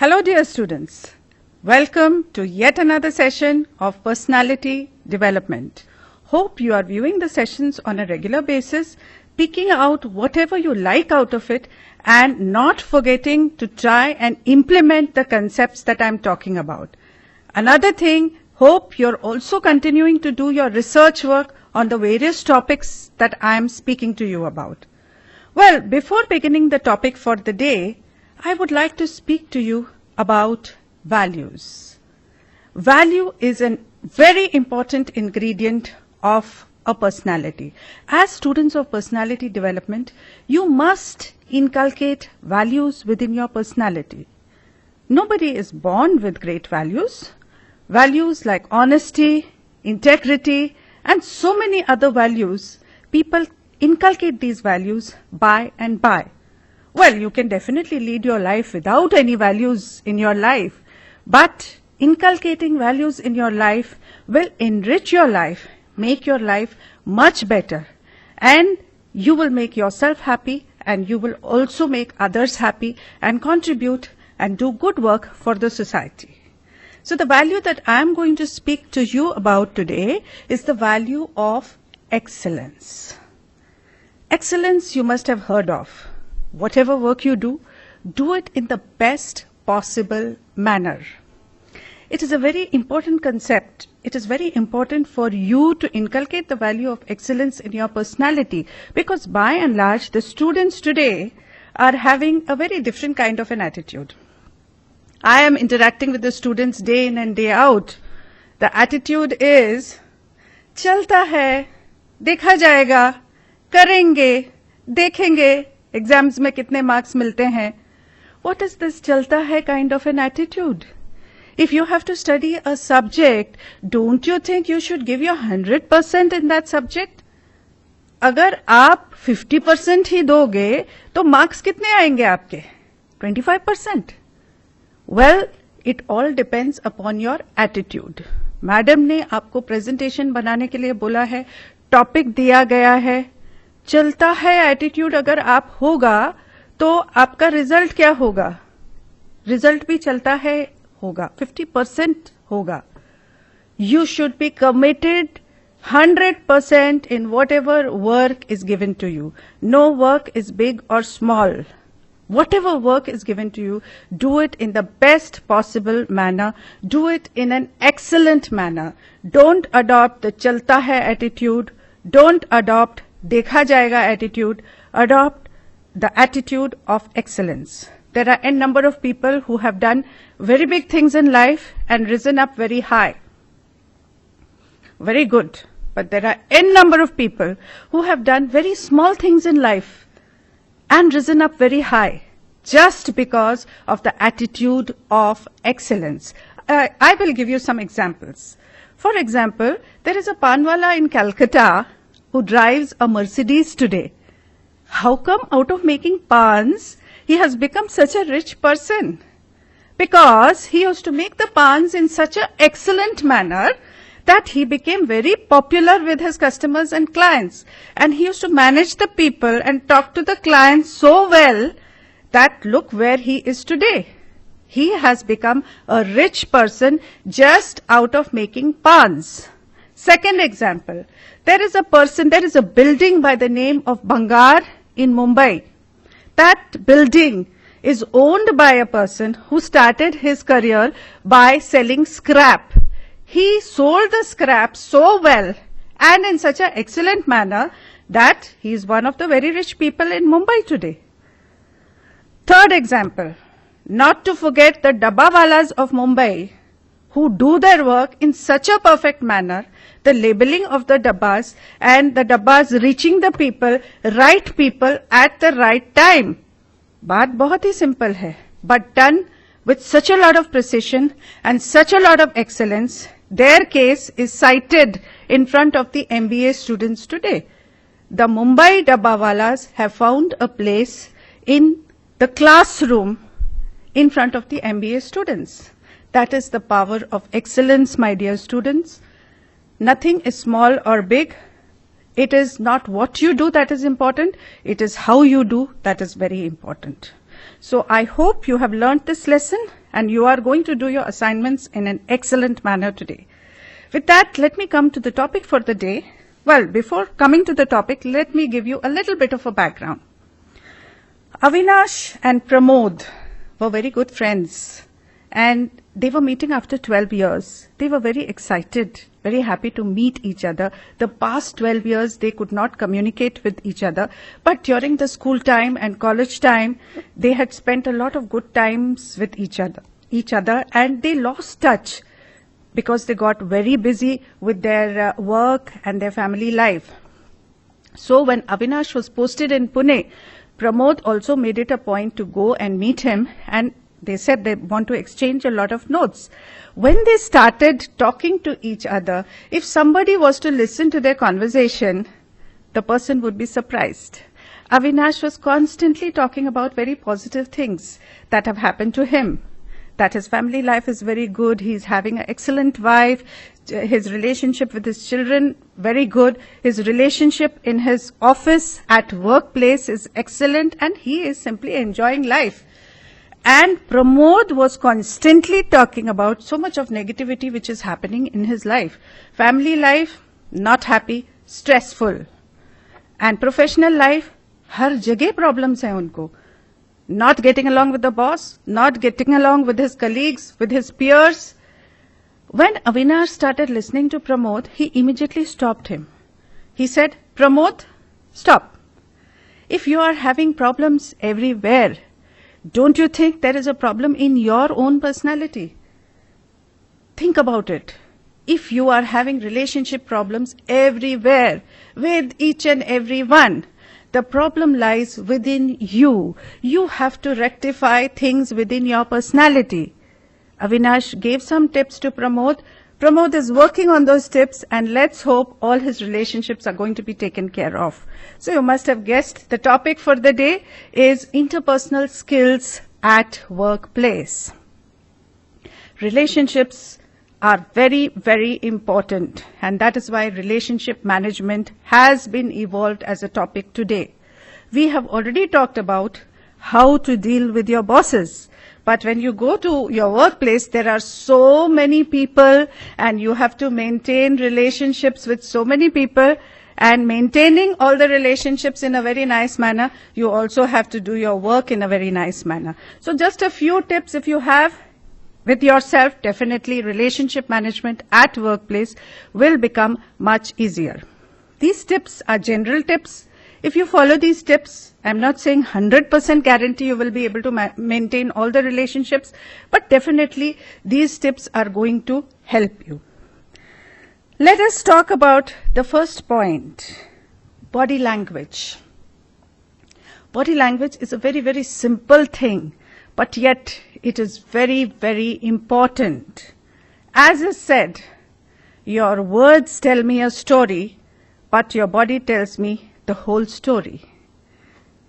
Hello dear students, welcome to yet another session of personality development. Hope you are viewing the sessions on a regular basis, picking out whatever you like out of it and not forgetting to try and implement the concepts that I'm talking about. Another thing, hope you're also continuing to do your research work on the various topics that I'm speaking to you about. Well, before beginning the topic for the day, I would like to speak to you about values. Value is a very important ingredient of a personality. As students of personality development, you must inculcate values within your personality. Nobody is born with great values. Values like honesty, integrity, and so many other values, people inculcate these values by and by. Well, you can definitely lead your life without any values in your life, but inculcating values in your life will enrich your life, make your life much better, and you will make yourself happy and you will also make others happy and contribute and do good work for the society. So the value that I am going to speak to you about today is the value of excellence. Excellence you must have heard of. Whatever work you do it in the best possible manner. It is a very important concept. It is very important for you to inculcate the value of excellence in your personality, because by and large the students today are having a very different kind of an attitude. I am interacting with the students day in and day out. The attitude is, चलता है, देखा जाएगा, करेंगे, देखेंगे, exams में कितने marks मिलते हैं. What is this चलता है kind of an attitude? If you have to study a subject, don't you think you should give your 100% in that subject? अगर आप 50% ही दोगे, तो मार्क्स कितने आएंगे आपके? 25%. Well, it all depends upon your attitude. Madam ने आपको प्रेजेंटेशन बनाने के लिए बोला है, टॉपिक दिया गया है, चलता है एटीट्यूड अगर आप होगा तो आपका रिजल्ट क्या होगा? रिजल्ट भी चलता है होगा, 50% होगा. You should be committed 100% in whatever work is given to you. No work is big or small. Whatever work is given to you, do it in the best possible manner. Do it in an excellent manner. Don't adopt the chalta hai attitude. Don't adopt देखा जाएगा attitude. Adopt the attitude of excellence. There are n number of people who have done very big things in life and risen up very high. Very good. But there are n number of people who have done very small things in life and risen up very high just because of the attitude of excellence. I will give you some examples. For example, there is a panwala in Calcutta who drives a Mercedes today. How come out of making pans, he has become such a rich person? Because he used to make the pans in such an excellent manner that he became very popular with his customers and clients. And he used to manage the people and talk to the clients so well that look where he is today. He has become a rich person just out of making pans. Second example, there is a building by the name of Bangar in Mumbai. That building is owned by a person who started his career by selling scrap. He sold the scrap so well and in such an excellent manner that he is one of the very rich people in Mumbai today. Third example, not to forget the Dabbawalas of Mumbai who do their work in such a perfect manner, the labeling of the dabbas and the dabbas reaching the people at the right time. बात बहुत ही simple है, but done with such a lot of precision and such a lot of excellence. Their case is cited in front of the MBA students today. The Mumbai Dabbawalas have found a place in the classroom in front of the MBA students. That is the power of excellence, my dear students. Nothing is small or big. It is not what you do that is important. It is how you do that is very important. So I hope you have learnt this lesson and you are going to do your assignments in an excellent manner today. With that, let me come to the topic for the day. Well, before coming to the topic, let me give you a little bit of a background. Avinash and Pramod were very good friends, and they were meeting after 12 years. They were very excited, very happy to meet each other. The past 12 years, they could not communicate with each other, but during the school time and college time, they had spent a lot of good times with each other, and they lost touch because they got very busy with their work and their family life. So when Avinash was posted in Pune, Pramod also made it a point to go and meet him, and they said they want to exchange a lot of notes. When they started talking to each other, if somebody was to listen to their conversation, the person would be surprised. Avinash was constantly talking about very positive things that have happened to him, that his family life is very good, he's having an excellent wife, his relationship with his children, very good, his relationship in his office, at workplace is excellent, and he is simply enjoying life. And Pramod was constantly talking about so much of negativity which is happening in his life. Family life, not happy, stressful. And professional life, हर जगह problems हैं उनको. Not getting along with the boss, not getting along with his colleagues, with his peers. When Avinash started listening to Pramod, he immediately stopped him. He said, Pramod, stop. If you are having problems everywhere, don't you think there is a problem in your own personality? Think about it. If you are having relationship problems everywhere, with each and every one, the problem lies within you. You have to rectify things within your personality. Avinash gave some tips to Pramod. Pramod is working on those tips, and let's hope all his relationships are going to be taken care of. So you must have guessed the topic for the day is interpersonal skills at workplace. Relationships are very, very important, and that is why relationship management has been evolved as a topic today. We have already talked about how to deal with your bosses. But when you go to your workplace, there are so many people, and you have to maintain relationships with so many people, and maintaining all the relationships in a very nice manner, you also have to do your work in a very nice manner. So just a few tips if you have with yourself, definitely relationship management at workplace will become much easier. These tips are general tips. If you follow these tips, I'm not saying 100% guarantee you will be able to maintain all the relationships, but definitely these tips are going to help you. Let us talk about the first point, body language. Body language is a very, very simple thing, but yet it is very, very important. As I said, your words tell me a story, but your body tells me the whole story.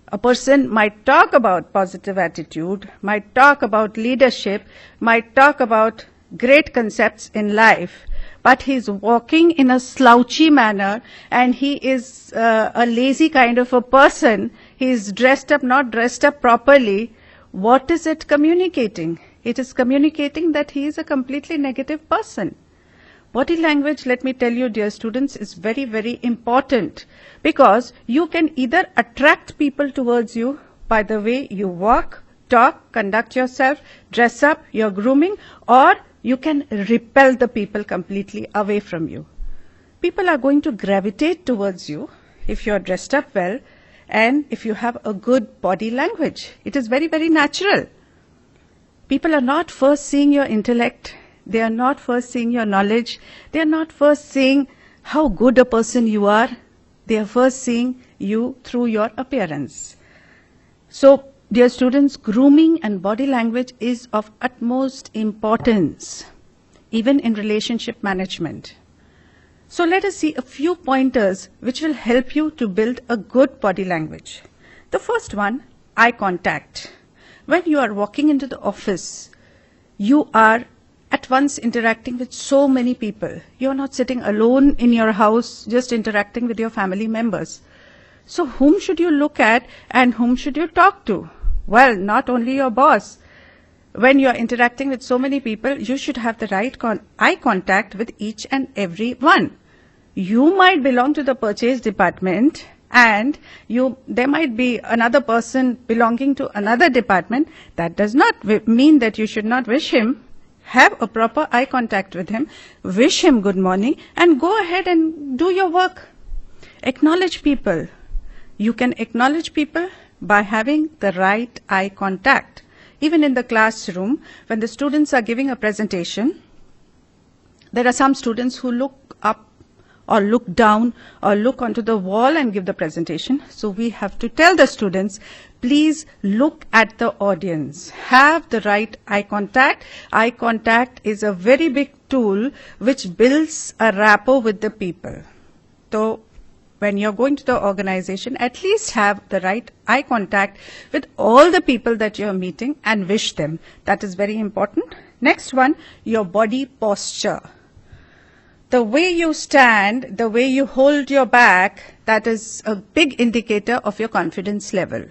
A person might talk about positive attitude, might talk about leadership, might talk about great concepts in life, but he's walking in a slouchy manner, and he is a lazy kind of a person. He's dressed up, not dressed up properly. What is it communicating? It is communicating that he is a completely negative person. Body language, let me tell you, dear students, is very, very important, because you can either attract people towards you by the way you walk, talk, conduct yourself, dress up, your grooming, or you can repel the people completely away from you. People are going to gravitate towards you if you are dressed up well and if you have a good body language. It is very, very natural. People are not first seeing your intellect. They are not first seeing your knowledge. They are not first seeing how good a person you are. They are first seeing you through your appearance. So, dear students, grooming and body language is of utmost importance, even in relationship management. So let us see a few pointers which will help you to build a good body language. The first one, eye contact. When you are walking into the office, you are at once interacting with so many people. You are not sitting alone in your house just interacting with your family members. So whom should you look at and whom should you talk to? Well, not only your boss. when you're interacting with so many people, you should have the right eye contact with each and every one. You might belong to the purchase department, and there might be another person belonging to another department. That does not mean that you should not wish him. Have a proper eye contact with him, wish him good morning, and go ahead and do your work. Acknowledge people. You can acknowledge people by having the right eye contact. Even in the classroom, when the students are giving a presentation, there are some students who look up or look down or look onto the wall and give the presentation. So we have to tell the students, please look at the audience. Have the right eye contact. Eye contact is a very big tool which builds a rapport with the people. So when you're going to the organization, at least have the right eye contact with all the people that you're meeting and wish them. That is very important. Next one, your body posture. The way you stand, the way you hold your back, that is a big indicator of your confidence level.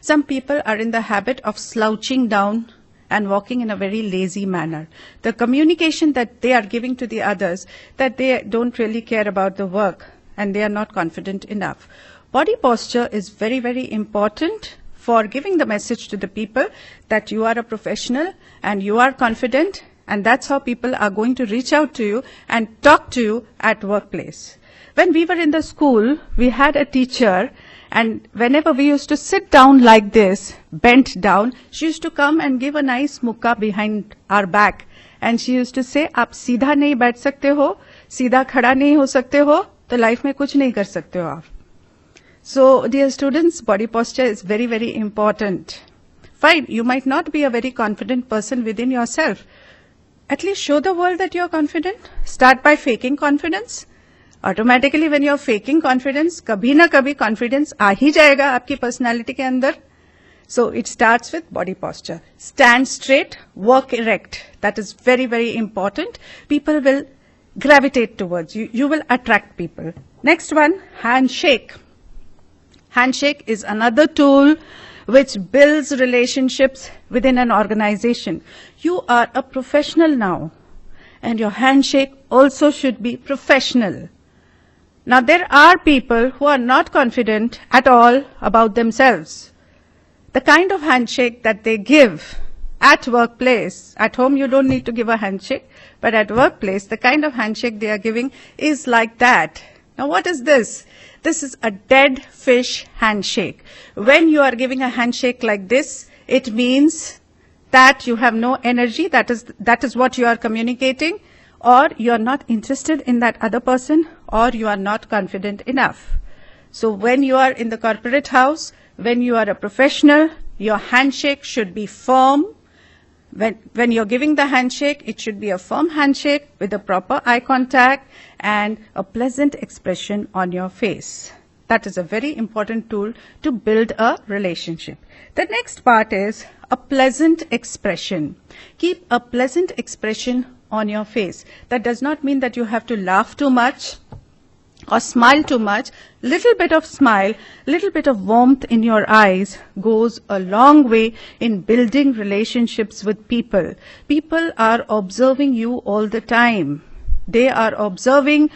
Some people are in the habit of slouching down and walking in a very lazy manner. The communication that they are giving to the others, that they don't really care about the work and they are not confident enough. Body posture is very, very important for giving the message to the people that you are a professional and you are confident, and that's how people are going to reach out to you and talk to you at workplace. When we were in the school, we had a teacher, and whenever we used to sit down like this, bent down, she used to come and give a nice mukka behind our back. And she used to say, आप सीधा नहीं बैठ सकते हो, सीधा खड़ा नहीं हो सकते हो, तो लाइफ में कुछ नहीं कर सकते हो आप. So, dear students, body posture is very, very important. Fine, you might not be a very confident person within yourself. At least show the world that you're confident. Start by faking confidence. Automatically, when you're faking confidence, kabhi na kabhi confidence aa hi jayega aapki personality ke andar. So it starts with body posture. Stand straight, walk erect. That is very, very important. People will gravitate towards you. You will attract people. Next one, handshake. Handshake is another tool which builds relationships within an organization. You are a professional now, and your handshake also should be professional. Now, there are people who are not confident at all about themselves. The kind of handshake that they give at workplace, at home you don't need to give a handshake, but at workplace, the kind of handshake they are giving is like that. Now, what is this? This is a dead fish handshake. When you are giving a handshake like this, it means that you have no energy, that is what you are communicating, or you are not interested in that other person, or you are not confident enough. So when you are in the corporate house, when you are a professional, your handshake should be firm. When you're giving the handshake, it should be a firm handshake with a proper eye contact and a pleasant expression on your face. That is a very important tool to build a relationship. The next part is a pleasant expression. Keep a pleasant expression on your face. That does not mean that you have to laugh too much or smile too much. Little bit of smile, little bit of warmth in your eyes goes a long way in building relationships with people. People are observing you all the time. They are observing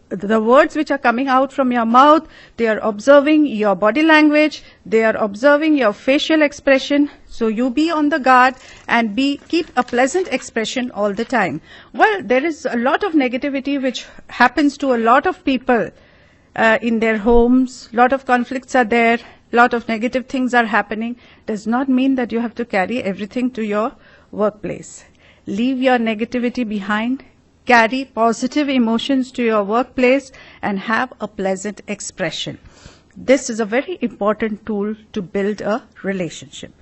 the words which are coming out from your mouth. They are observing your body language. They are observing your facial expression. So you be on the guard and keep a pleasant expression all the time. Well, there is a lot of negativity which happens to a lot of people in their homes. Lot of conflicts are there. Lot of negative things are happening. Does not mean that you have to carry everything to your workplace. Leave your negativity behind. Carry positive emotions to your workplace and have a pleasant expression. This is a very important tool to build a relationship.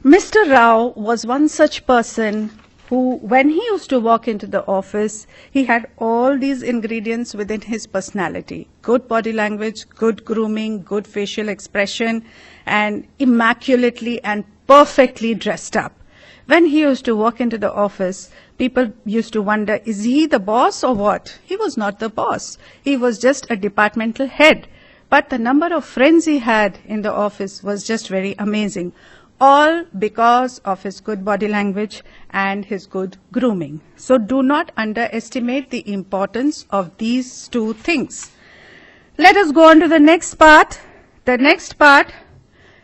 Mr. Rao was one such person who, when he used to walk into the office, he had all these ingredients within his personality. Good body language, good grooming, good facial expression, and immaculately and perfectly dressed up. When he used to walk into the office, people used to wonder, is he the boss or what? He was not the boss. He was just a departmental head. But the number of friends he had in the office was just very amazing. all because of his good body language and his good grooming. So do not underestimate the importance of these two things. Let us go on to the next part. The next part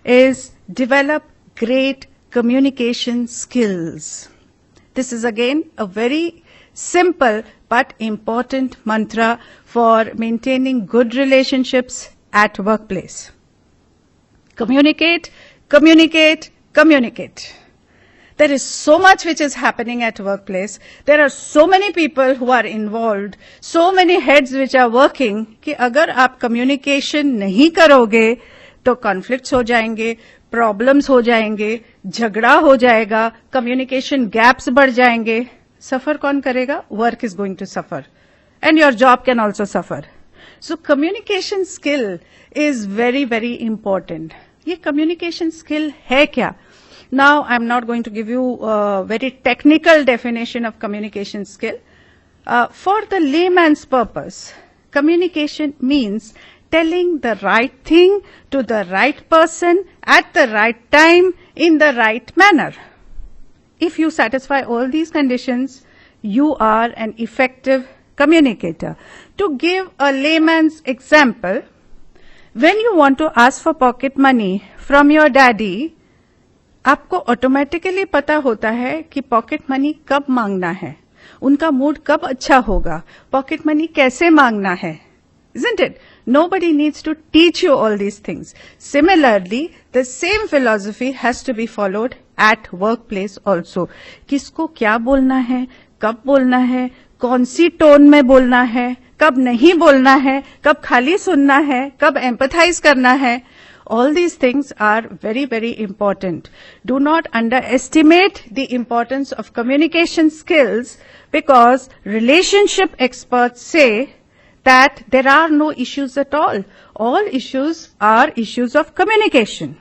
is develop great communication skills. This is again a very simple but important mantra for maintaining good relationships at workplace. Communicate, communicate, communicate. There is so much which is happening at workplace. There are so many people who are involved, so many heads which are working कि अगर आप communication नहीं करोगे तो conflicts हो जाएंगे, problems हो जाएंगे, झगड़ा हो जाएगा, communication gaps बढ़ जाएंगे. Suffer कौन करेगा? Work is going to suffer. And your job can also suffer. So communication skill is very, very important. ये communication skill है क्या? Now, I'm not going to give you a very technical definition of communication skill. For the layman's purpose, communication means telling the right thing to the right person at the right time in the right manner. If you satisfy all these conditions, you are an effective communicator. To give a layman's example, when you want to ask for pocket money from your daddy, आपको automatically पता होता है कि pocket money कब मांगना है, उनका mood कब अच्छा होगा, पॉकेट मनी कैसे मांगना है. Isn't it? Nobody needs to teach you all these things. Similarly, the same philosophy has to be followed at workplace also. किसको क्या बोलना है, कब बोलना है, कौन सी टोन में बोलना है, कब नहीं बोलना है, कब खाली सुनना है, कब एम्पथाइज करना है. All these things are very, very important. Do not underestimate the importance of communication skills because relationship experts say that there are no issues at all. All issues are issues of communication.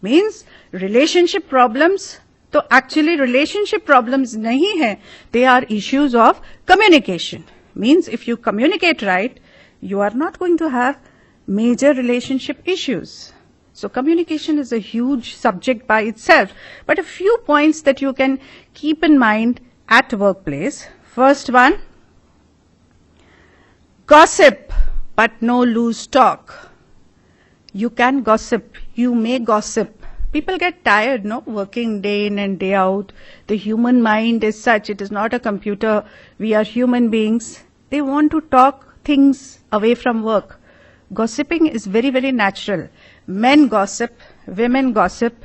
Means relationship problems, तो actually relationship problems नहीं है. They are issues of communication. Means if you communicate right, you are not going to have major relationship issues. So communication is a huge subject by itself, but a few points that you can keep in mind at workplace. First one, gossip, but no loose talk. You can gossip, you may gossip. People get tired, no? Working day in and day out. The human mind is such, it is not a computer. We are human beings. They want to talk things away from work. Gossiping is very, very natural. Men gossip, women gossip,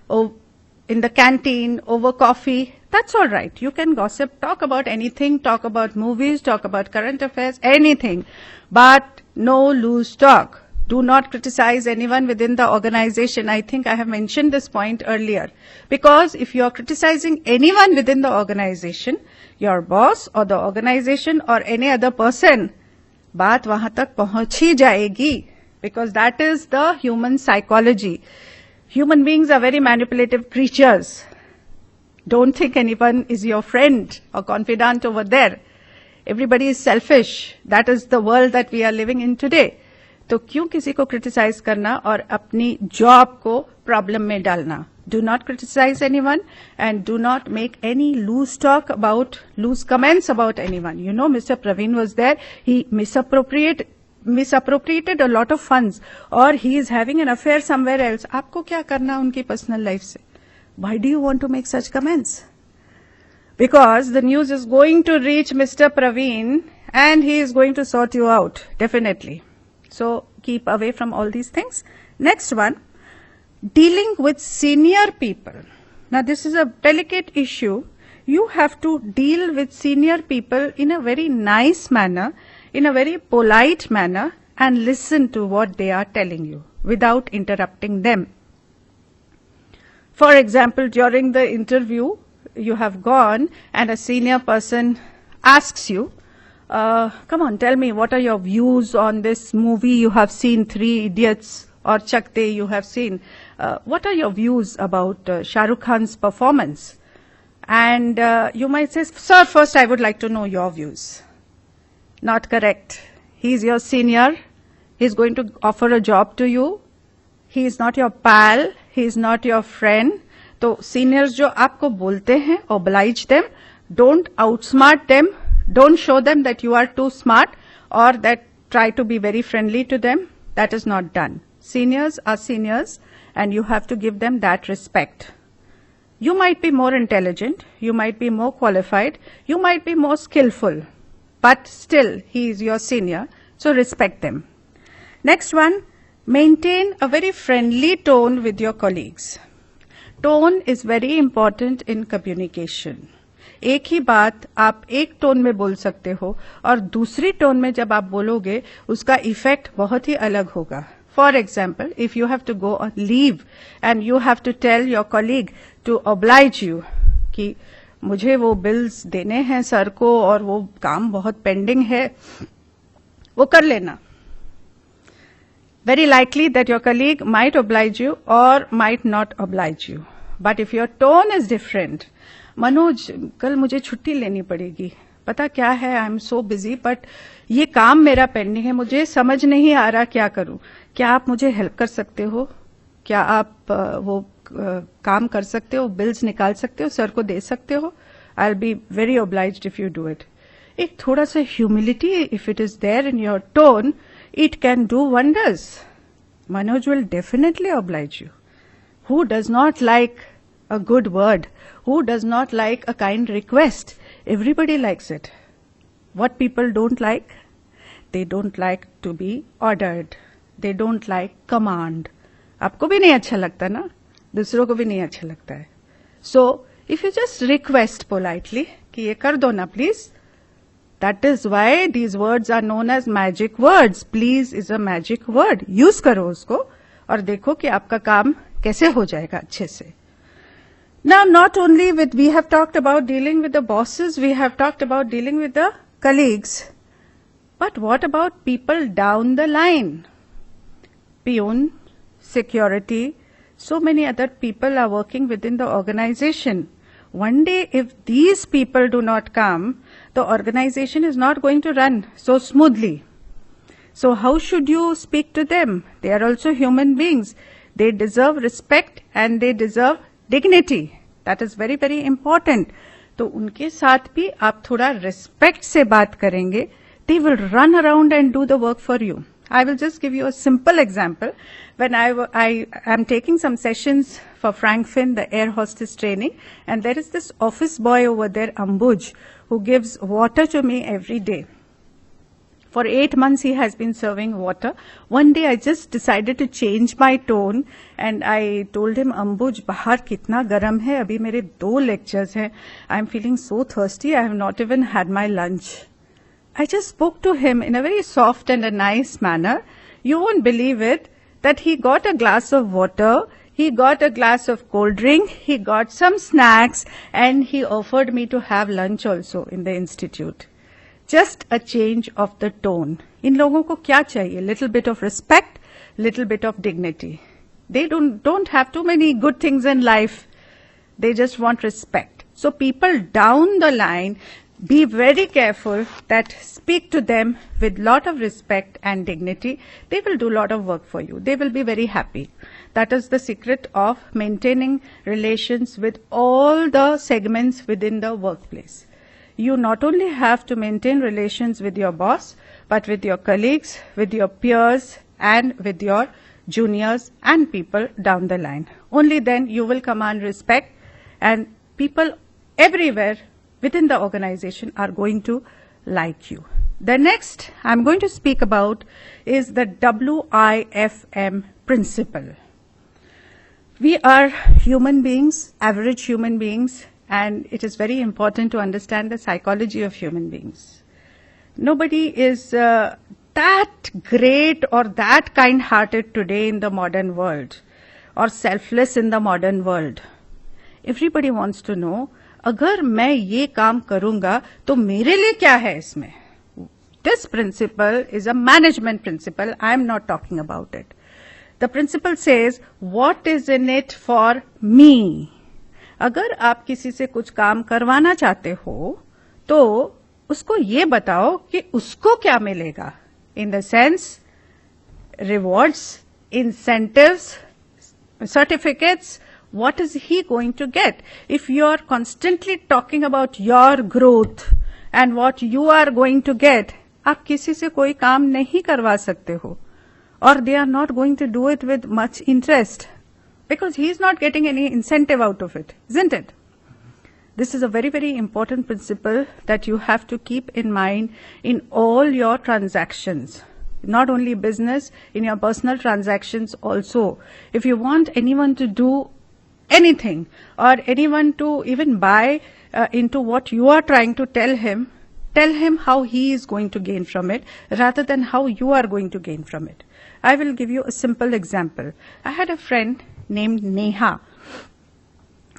in the canteen, over coffee, that's all right. You can gossip, talk about anything, talk about movies, talk about current affairs, anything. But no loose talk. Do not criticize anyone within the organization. I think I have mentioned this point earlier. Because if you are criticizing anyone within the organization, your boss or the organization or any other person, बात वहां तक पहुंच ही जाएगी. Because that is the human psychology. Human beings are very manipulative creatures. Don't think anyone is your friend or confidant over there. Everybody is selfish. That is the world that we are living in today. तो क्यों किसी को criticize करना और अपनी job को problem में डालना? Do not criticize anyone and do not make any loose talk about, loose comments about anyone. You know, Mr. Praveen was there. He misappropriated a lot of funds or he is having an affair somewhere else. आपको क्या करना उनकी personal life से? Why do you want to make such comments? Because the news is going to reach Mr. Praveen and he is going to sort you out, definitely. So keep away from all these things. Next one, dealing with senior people. Now this is a delicate issue. You have to deal with senior people in a very nice manner, in a very polite manner, and listen to what they are telling you without interrupting them. For example, during the interview, you have gone and a senior person asks you, come on, tell me, what are your views on this movie you have seen, Three Idiots, or Chak De you have seen? What are your views about Shah Rukh Khan's performance? And you might say, sir, first I would like to know your views. Not correct. He is your senior. He is going to offer a job to you. He is not your pal, he is not your friend. तो seniors जो आपको बोलते हैं, oblige them, don't outsmart them, don't show them that you are too smart or that try to be very friendly to them. That is not done. Seniors are seniors and you have to give them that respect. You might be more intelligent, you might be more qualified, you might be more skillful, but still he is your senior, so respect them. Next one, maintain a very friendly tone with your colleagues. Tone is very important in communication. एक ही बात आप एक tone में बोल सकते हो और दूसरी टोन में जब आप बोलोगे उसका इफेक्ट बहुत ही अलग होगा. For example, if you have to go on leave and you have to tell your colleague to oblige you कि मुझे वो बिल्स देने हैं सर को और वो काम बहुत पेंडिंग है, वो कर लेना. Very likely that your colleague might oblige you or might not oblige you. But if your tone is different, Manoj कल मुझे छुट्टी लेनी पड़ेगी, पता क्या है, I am so busy, but ये काम मेरा पेंडिंग है, मुझे समझ नहीं आ रहा क्या करूं, क्या आप मुझे हेल्प कर सकते हो, क्या आप वो काम कर सकते हो, बिल्स निकाल सकते हो, सर को दे सकते हो, I will be very obliged if you do it. एक थोड़ा सा humility if it is there in your tone, it can do wonders. Manoj will definitely oblige you. Who does not like a good word? Who does not like a kind request? Everybody likes it. What people don't like? They don't like to be ordered. They don't like command. आपको भी नहीं अच्छा लगता ना, दूसरों को भी नहीं अच्छा लगता है. So, if you just request politely कि ये कर दो ना please, that is why these words are known as magic words. Please is a magic word. Use करो उसको और देखो कि आपका काम कैसे हो जाएगा अच्छे से. Now, not only we have talked about dealing with the bosses, we have talked about dealing with the colleagues. But what about people down the line? Peon, security, so many other people are working within the organization. One day, if these people do not come, the organization is not going to run so smoothly. So how should you speak to them? They are also human beings. They deserve respect and they deserve dignity. That is very, very important. तो उनके साथ भी आप थोड़ा respect से बात करेंगे. They will run around and do the work for you. I will just give you a simple example. When I am taking some sessions for Frank Finn, the air hostess training, and there is this office boy over there, Ambuj, who gives water to me every day. For 8 months he has been serving water. One day I just decided to change my tone and I told him, Ambuj, बाहर कितना गर्म है, अभी मेरे 2 lectures हैं. I am feeling so thirsty, I have not even had my lunch. I just spoke to him in a very soft and a nice manner. You won't believe it, that he got a glass of water, he got a glass of cold drink, he got some snacks, and he offered me to have lunch also in the institute. Just a change of the tone. इन लोगों को क्या चाहिए? Little bit of respect, little bit of dignity. They don't have too many good things in life. They just want respect. So people down the line, be very careful that speak to them with lot of respect and dignity. They will do lot of work for you. They will be very happy. That is the secret of maintaining relations with all the segments within the workplace. You not only have to maintain relations with your boss, but with your colleagues, with your peers, and with your juniors and people down the line. Only then you will command respect, and people everywhere within the organization are going to like you. The next I'm going to speak about is the WIFM principle. We are human beings, average human beings, and it is very important to understand the psychology of human beings. Nobody is that great or that kind-hearted today in the modern world, or selfless in the modern world. Everybody wants to know, अगर मैं ये काम करूंगा तो मेरे लिए क्या है इसमें? This principle is a management principle. I am not talking about it. The principle says, what is in it for me? अगर आप किसी से कुछ काम करवाना चाहते हो तो उसको ये बताओ कि उसको क्या मिलेगा. In the sense, rewards, incentives, certificates, what is he going to get? If you are constantly talking about your growth and what you are going to get, आप किसी से कोई काम नहीं करवा सकते हो. Or they are not going to do it with much interest because he is not getting any incentive out of it, isn't it? This is a very, very important principle that you have to keep in mind in all your transactions. Not only business, in your personal transactions also. If you want anyone to do anything or anyone to even buy into what you are trying to tell him how he is going to gain from it rather than how you are going to gain from it. I will give you a simple example. I had a friend named Neha.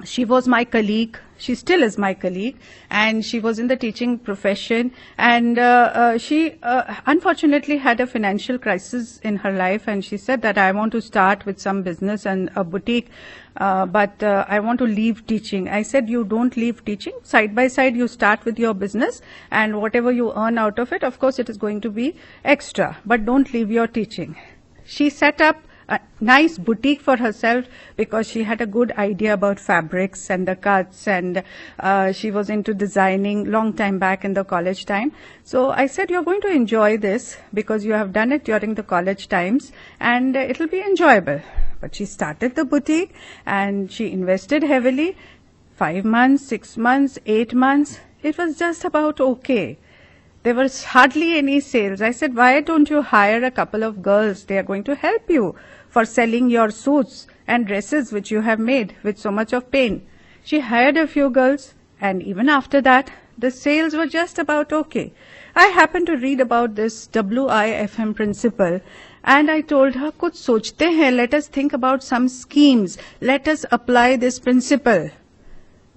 She was my colleague. She still is my colleague, and she was in the teaching profession. And she unfortunately had a financial crisis in her life, and she said that I want to start with some business and a boutique, but I want to leave teaching. I said, you don't leave teaching. Side by side, you start with your business, and whatever you earn out of it, of course, it is going to be extra. But don't leave your teaching. She set up a nice boutique for herself because she had a good idea about fabrics and the cuts, and she was into designing long time back in the college time. So I said, you're going to enjoy this because you have done it during the college times and it'll be enjoyable. But she started the boutique and she invested heavily. 5 months, 6 months, 8 months, it was just about okay. There was hardly any sales. I said, why don't you hire a couple of girls? They are going to help you for selling your suits and dresses which you have made with so much of pain. She hired a few girls, and even after that, the sales were just about okay. I happened to read about this WIFM principle, and I told her, kuch sochte hain, let us think about some schemes. Let us apply this principle.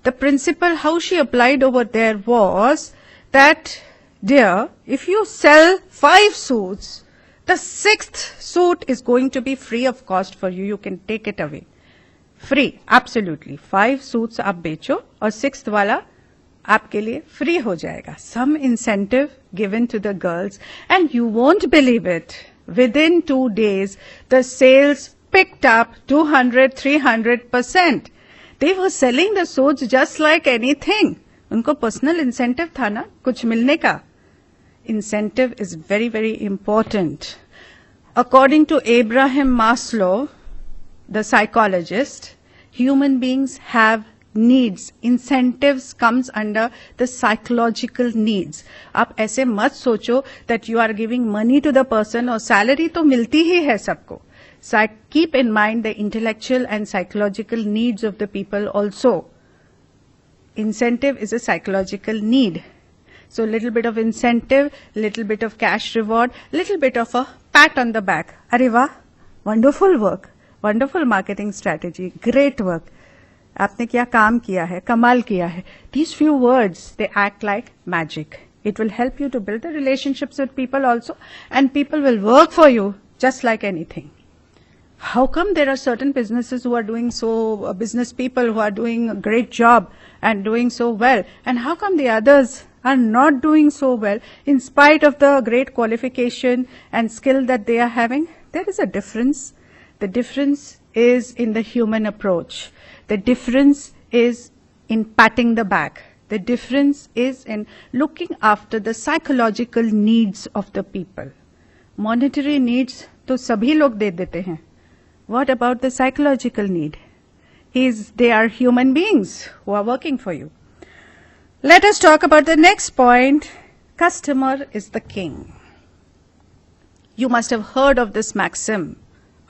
The principle, how she applied over there was that, dear, if you sell 5 suits, the 6th suit is going to be free of cost for you. You can take it away. Free, absolutely. 5 suits आप बेचो और 6th वाला आपके लिए free हो जाएगा. Some incentive given to the girls, and you won't believe it. Within 2 days, the sales picked up 200-300%. They were selling the suits just like anything. उनको personal incentive था ना, कुछ मिलने का. Incentive is very, very important. According to Abraham Maslow, the psychologist, human beings have needs. Incentives comes under the psychological needs. आप ऐसे मत सोचो that you are giving money to the person और salary तो मिलती ही है सबको. So keep in mind the intellectual and psychological needs of the people also. Incentive is a psychological need. So little bit of incentive, little bit of cash reward, little bit of a pat on the back. Arey वाह, wonderful work, wonderful marketing strategy, great work. आपने क्या काम किया है, कमाल किया है. These few words, they act like magic. It will help you to build the relationships with people also, and people will work for you just like anything. How come there are certain businesses who are doing so, business people who are doing a great job and doing so well, and how come the others are not doing so well in spite of the great qualification and skill that they are having? There is a difference. The difference is in the human approach. The difference is in patting the back. The difference is in looking after the psychological needs of the people. Monetary needs तो सभी लोग दे देते हैं. What about the psychological need? They are human beings who are working for you. Let us talk about the next point. Customer is the king. You must have heard of this maxim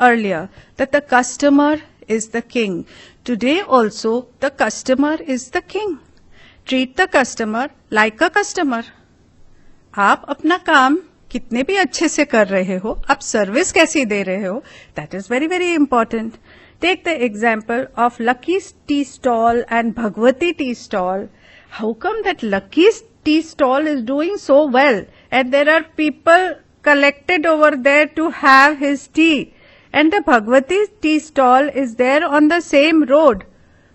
earlier, that the customer is the king. Today also, the customer is the king. Treat the customer like a customer. आप अपना काम कितने भी अच्छे से कर रहे हो, आप सर्विस कैसी दे रहे हो, that is very, very important. Take the example of Lucky's Tea Stall and Bhagwati Tea Stall. How come that Lucky's Tea Stall is doing so well, and there are people collected over there to have his tea, and the Bhagwati Tea Stall is there on the same road?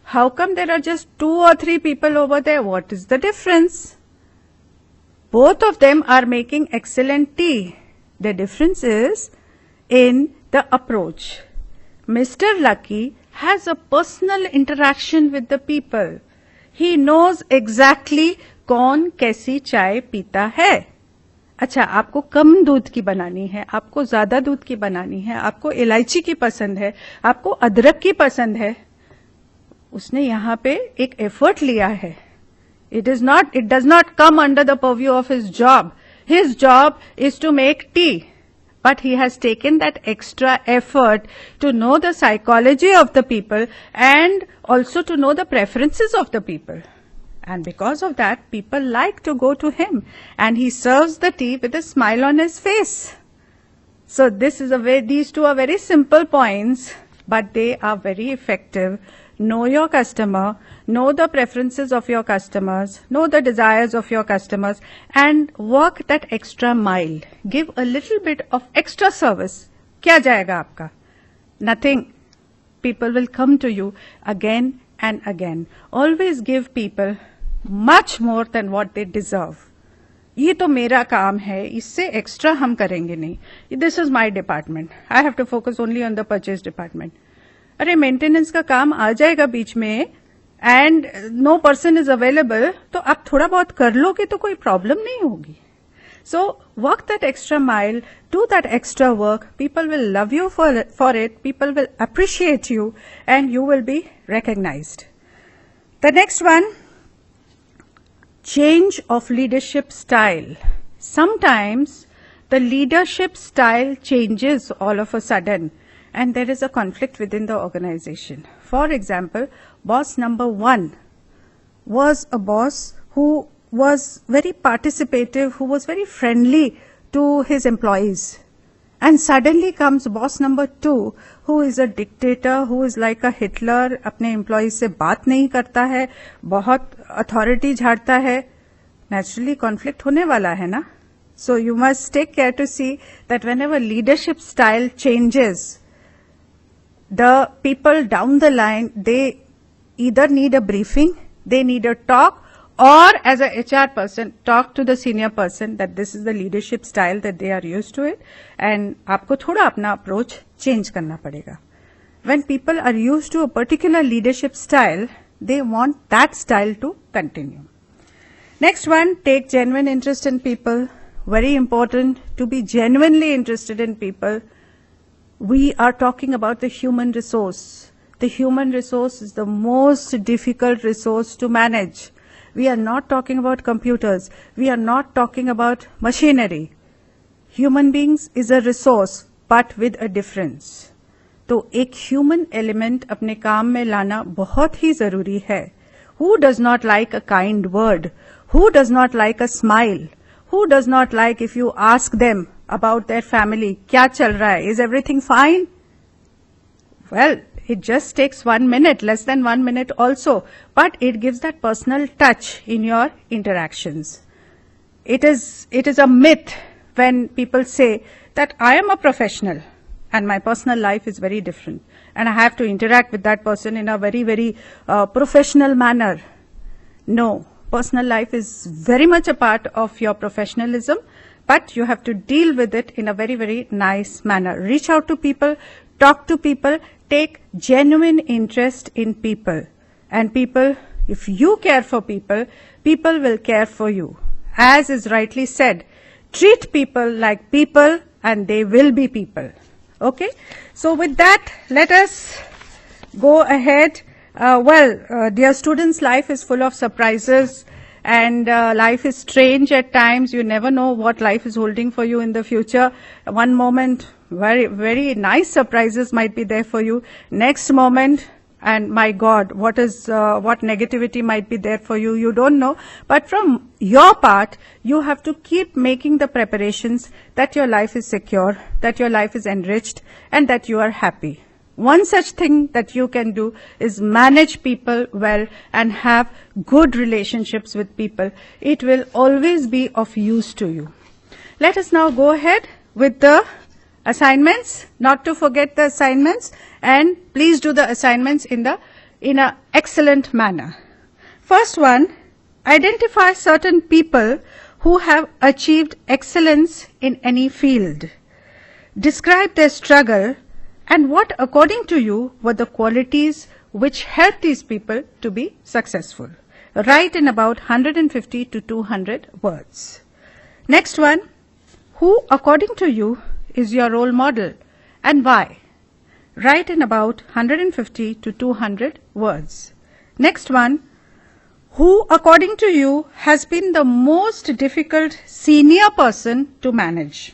How come there are just 2 or 3 people over there? What is the difference? Both of them are making excellent tea. The difference is in the approach. Mr. Lucky has a personal interaction with the people. He knows exactly कौन कैसी चाय पीता है. अच्छा, आपको कम दूध की बनानी है, आपको ज्यादा दूध की बनानी है, आपको इलायची की पसंद है, आपको अदरक की पसंद है. उसने यहाँ पे एक एफर्ट लिया है. It does not come under the purview of his job. His job is to make tea. But he has taken that extra effort to know the psychology of the people and also to know the preferences of the people. And because of that, people like to go to him. And he serves the tea with a smile on his face. So these two are very simple points, but they are very effective. Know your customer, know the preferences of your customers, know the desires of your customers, and work that extra mile. Give a little bit of extra service. क्या जाएगा आपका? Nothing. People will come to you again and again. Always give people much more than what they deserve. ये तो मेरा काम है, इससे extra हम करेंगे नहीं. This is my department. I have to focus only on the purchase department. अरे मेंटेनेंस का काम आ जाएगा बीच में and no person is available, तो आप थोड़ा बहुत कर लोगे तो कोई प्रॉब्लम नहीं होगी. So work that extra mile, do that extra work. People will love you for it, people will appreciate you and you will be recognised. The next one, change of leadership style. Sometimes the leadership style changes all of a sudden and there is a conflict within the organization. For example, boss number 1 was a boss who was very participative, who was very friendly to his employees. And suddenly comes boss number 2, who is a dictator, who is like a Hitler, अपने employees से बात नहीं करता है, बहुत authority झाड़ता है. Naturally conflict होने वाला है ना. So you must take care to see that whenever leadership style changes, the people down the line, they either need a briefing, they need a talk, or as a HR person, talk to the senior person that this is the leadership style that they are used to it, and आपको थोड़ा अपना approach change करना पड़ेगा. When people are used to a particular leadership style, they want that style to continue. Next one, take genuine interest in people. Very important to be genuinely interested in people. We are talking about the human resource. The human resource is the most difficult resource to manage. We are not talking about computers. We are not talking about machinery. Human beings is a resource, but with a difference. तो एक human element अपने काम में लाना बहुत ही जरूरी है. Who does not like a kind word? Who does not like a smile? Who does not like if you ask them about their family? क्या चल रहा है? Is everything fine? Well, it just takes 1 minute, less than 1 minute also, but it gives that personal touch in your interactions. It is a myth when people say that I am a professional and my personal life is very different and I have to interact with that person in a very, very professional manner. No, personal life is very much a part of your professionalism, but you have to deal with it in a very, very nice manner. Reach out to people, talk to people, take genuine interest in people. And people, if you care for people, people will care for you. As is rightly said, treat people like people and they will be people. Okay? So with that, let us go ahead. Dear students, life is full of surprises and life is strange at times. You never know what life is holding for you in the future. One moment, very, very nice surprises might be there for you. Next moment, and my God, what negativity might be there for you, you don't know. But from your part, you have to keep making the preparations that your life is secure, that your life is enriched, and that you are happy. One such thing that you can do is manage people well and have good relationships with people. It will always be of use to you. Let us now go ahead with the assignments. Not to forget the assignments, and please do the assignments in a excellent manner. First one, identify certain people who have achieved excellence in any field. Describe their struggle And what, according to you, were the qualities which helped these people to be successful? Write in about 150 to 200 words. Next one, who, according to you, is your role model and why? Write in about 150 to 200 words. Next one, who, according to you, has been the most difficult senior person to manage?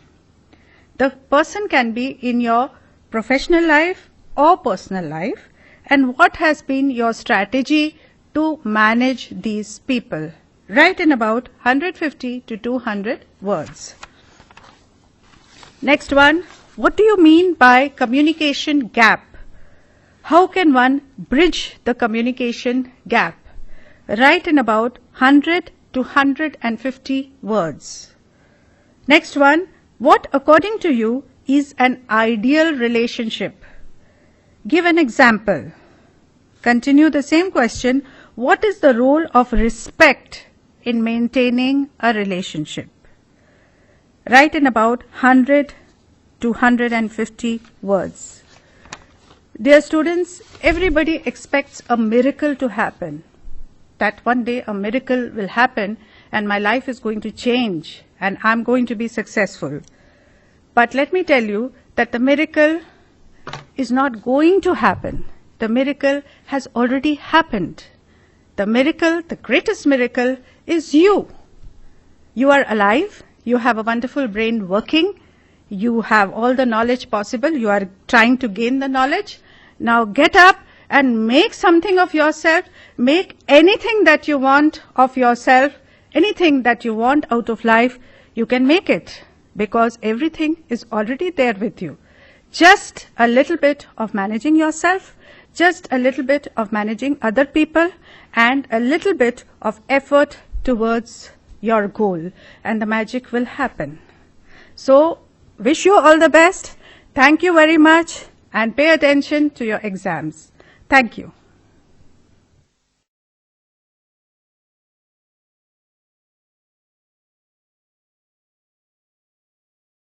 The person can be in your professional life or personal life, and what has been your strategy to manage these people? Write in about 150 to 200 words. Next one, what do you mean by communication gap? How can one bridge the communication gap? Write in about 100 to 150 words. Next one, what, according to you, is an ideal relationship? Give an example. Continue the same question. What is the role of respect in maintaining a relationship? Write in about 100 to 150 words. Dear students, everybody expects a miracle to happen. That one day a miracle will happen and my life is going to change and I'm going to be successful. But let me tell you that the miracle is not going to happen. The miracle has already happened. The miracle, the greatest miracle, is you. You are alive. You have a wonderful brain working. You have all the knowledge possible. You are trying to gain the knowledge. Now get up and make something of yourself. Make anything that you want of yourself, anything that you want out of life, you can make it because everything is already there with you. Just a little bit of managing yourself, just a little bit of managing other people, and a little bit of effort towards your goal, and the magic will happen. So, wish you all the best. Thank you very much, and pay attention to your exams. Thank you.